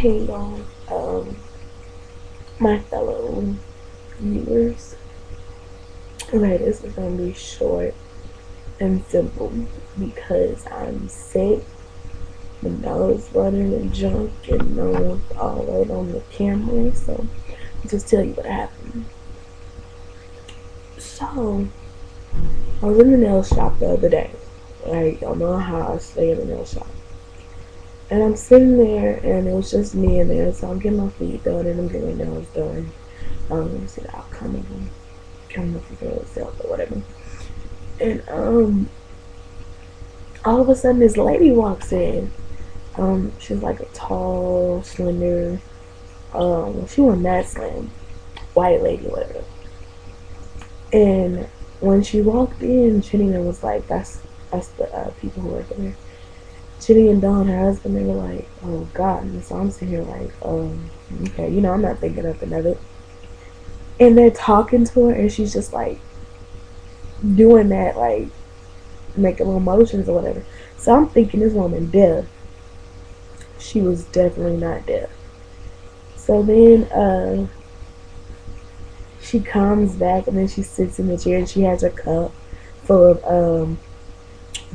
Hey y'all, my fellow viewers. Okay, this is gonna be short and simple because I'm sick, my nose running and junk, and no one's all right on the camera. So, I'll just tell you what happened. So, I was in the nail shop the other day. Right, y'all know how I stay in the nail shop. And I'm sitting there, and it was just me in there. So I'm getting my feet done, and I'm getting my nails done. Let me see the outcome of them. Kind of figure itself or whatever. And all of a sudden this lady walks in. She's like a tall, slender, she wasn't that slim, white lady, whatever. And when she walked in, Jenny was like, that's the people who work in there. Jenny and Dawn, her husband, they were like, oh God. And so I'm sitting here like, okay, I'm not thinking nothing of it. And they're talking to her, and she's just like doing that, like making little motions or whatever. So I'm thinking this woman deaf. She was definitely not deaf. So then she comes back, and then she sits in the chair, and she has a cup full of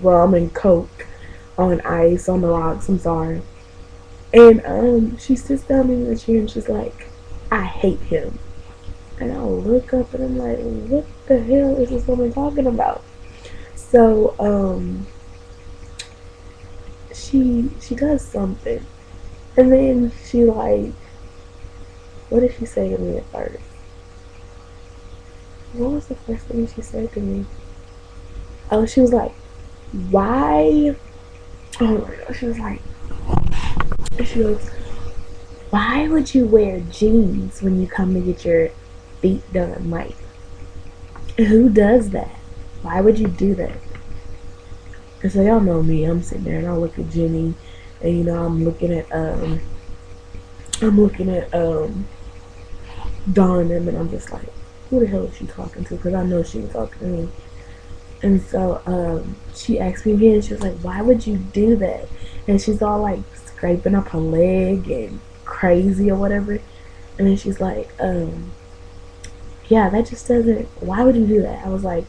rum and coke on ice on the rocks. I'm sorry. And she sits down in the chair, and she's like, I hate him. And I look up, and I'm like, what the hell is this woman talking about? So she does something, and then she like, what did she say to me at first? What was the first thing she said to me? Oh, she was like, why? Oh my god, she goes, why would you wear jeans when you come to get your feet done? Like, who does that? Why would you do that? And so y'all know me. I'm sitting there and I look at Jenny, and I'm looking at Dawn, and I'm just like, who the hell is she talking to? Because I know she was talking to me. And so she asked me again. She was like, why would you do that? And she's all like scraping up her leg and crazy or whatever. And then she's like, yeah, that just doesn't, why would you do that? I was like,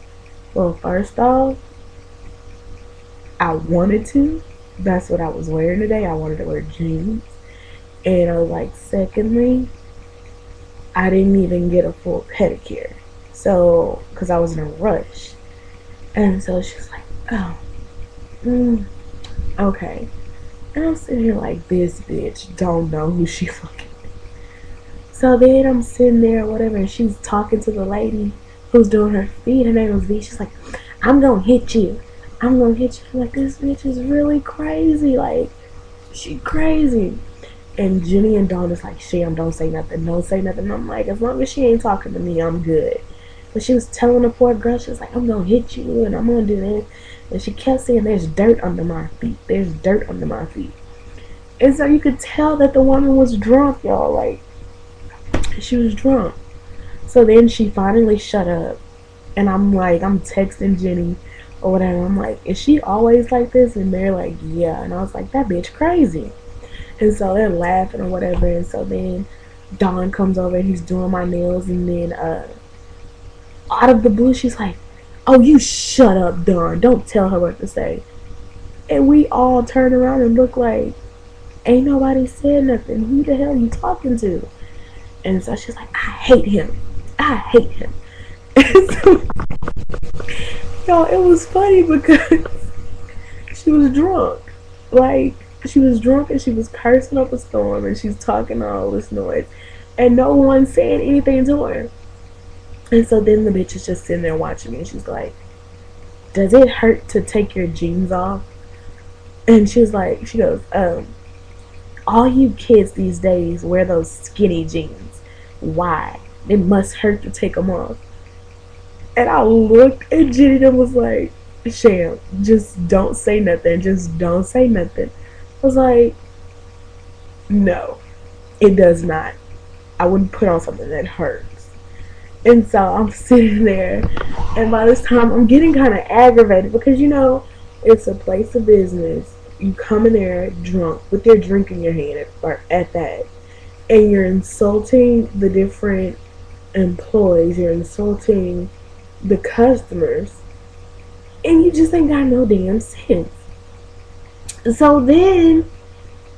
well, first off, I wanted to. That's what I was wearing today. I wanted to wear jeans. And I was like, secondly, I didn't even get a full pedicure. So, because I was in a rush. And so she's like, oh, okay. And I'm sitting here like, this bitch don't know who she fucking is. So then I'm sitting there or whatever, and she's talking to the lady who's doing her feet. Her name was V. She's like, I'm gonna hit you. I'm gonna hit you. I'm like, this bitch is really crazy. Like, she crazy. And Jenny and Dawn is like, Sham, don't say nothing. Don't say nothing. And I'm like, as long as she ain't talking to me, I'm good. But she was telling the poor girl, she was like, I'm gonna hit you and I'm gonna do this. And she kept saying, there's dirt under my feet. There's dirt under my feet. And so you could tell that the woman was drunk, y'all. Like, she was drunk. So then she finally shut up. And I'm like, I'm texting Jenny or whatever. I'm like, is she always like this? And they're like, yeah. And I was like, that bitch crazy. And so they're laughing or whatever. And so then Dawn comes over and he's doing my nails. And then out of the blue, she's like, oh, you shut up, Dawn. Don't tell her what to say. And we all turn around and look like, ain't nobody said nothing. Who the hell are you talking to? And so she's like, I hate him. I hate him. And so, y'all, it was funny because she was drunk. Like, she was drunk and she was cursing up a storm and she's talking all this noise. And no one said anything to her. And so then the bitch is just sitting there watching me, and she's like, does it hurt to take your jeans off? And she goes, all you kids these days wear those skinny jeans. Why? It must hurt to take them off. And I looked at Jenny and was like, Sham, just don't say nothing. Just don't say nothing. I was like, no, it does not. I wouldn't put on something that hurts. And so I'm sitting there, and by this time I'm getting kind of aggravated because it's a place of business, you come in there drunk with your drink in your hand at that, and you're insulting the different employees, you're insulting the customers, and you just ain't got no damn sense. So then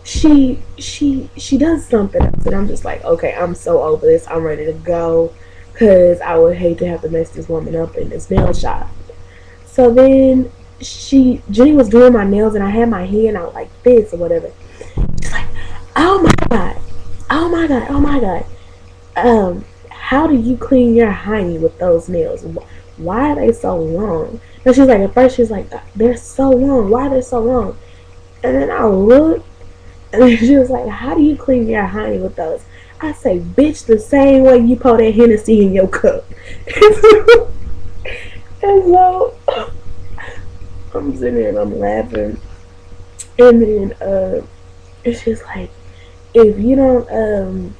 she does something else, and I'm just like, okay, I'm so over this. I'm ready to go, because I would hate to have to mess this woman up in this nail shop. So then Jenny was doing my nails, and I had my hand out like this or whatever. She's like, oh my god, oh my god, oh my god. How do you clean your hiney with those nails? Why are they so long? And she's like, at first she's like, they're so long. Why are they so long? And then I looked, and then she was like, how do you clean your hiney with those? I say, bitch, the same way you pour that Hennessy in your cup. And so I'm sitting there and I'm laughing. And then it's just like, if you don't and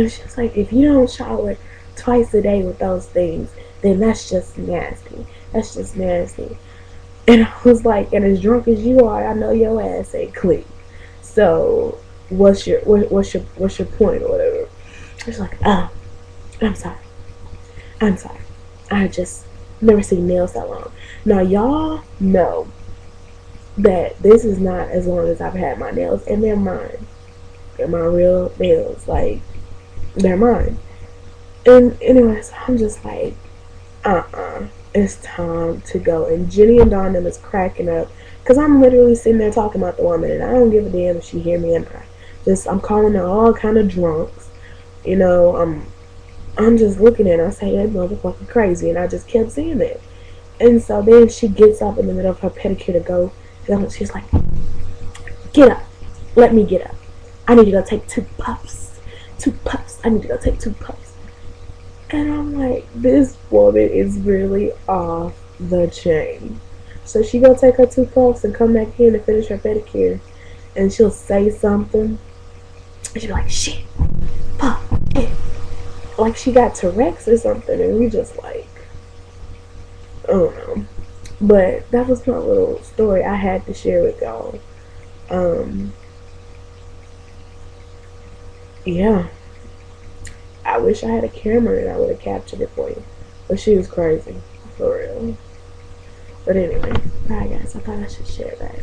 it's just like, if you don't shower twice a day with those things, then that's just nasty. That's just nasty. And I was like, and as drunk as you are, I know your ass ain't clean. So what's your point or whatever? She's like, oh, I'm sorry. I'm sorry. I just never seen nails that long. Now y'all know that this is not as long as I've had my nails, and they're mine. They're my real nails. Like, they're mine. And anyways, I'm just like, it's time to go. And Jenny and Dawn is cracking up, because I'm literally sitting there talking about the woman, and I don't give a damn if she hear me or not. I'm calling her all kind of drunks. You know, I'm just looking at her. I say, that motherfucker crazy, and I just kept saying that. And so then she gets up in the middle of her pedicure to go. She's like, get up. Let me get up. I need to go take 2 puffs. 2 puffs. I need to go take 2 puffs. And I'm like, this woman is really off the chain. So she go take her 2 puffs and come back in and finish her pedicure. And she'll say something. And she'll be like, shit. Puff. Yeah. Like she got Tourette's or something. And we just like, I don't know. But that was my little story I had to share with y'all. Yeah. I wish I had a camera and I would have captured it for you. But she was crazy. For real. But anyway. Bye guys. I thought I should share that.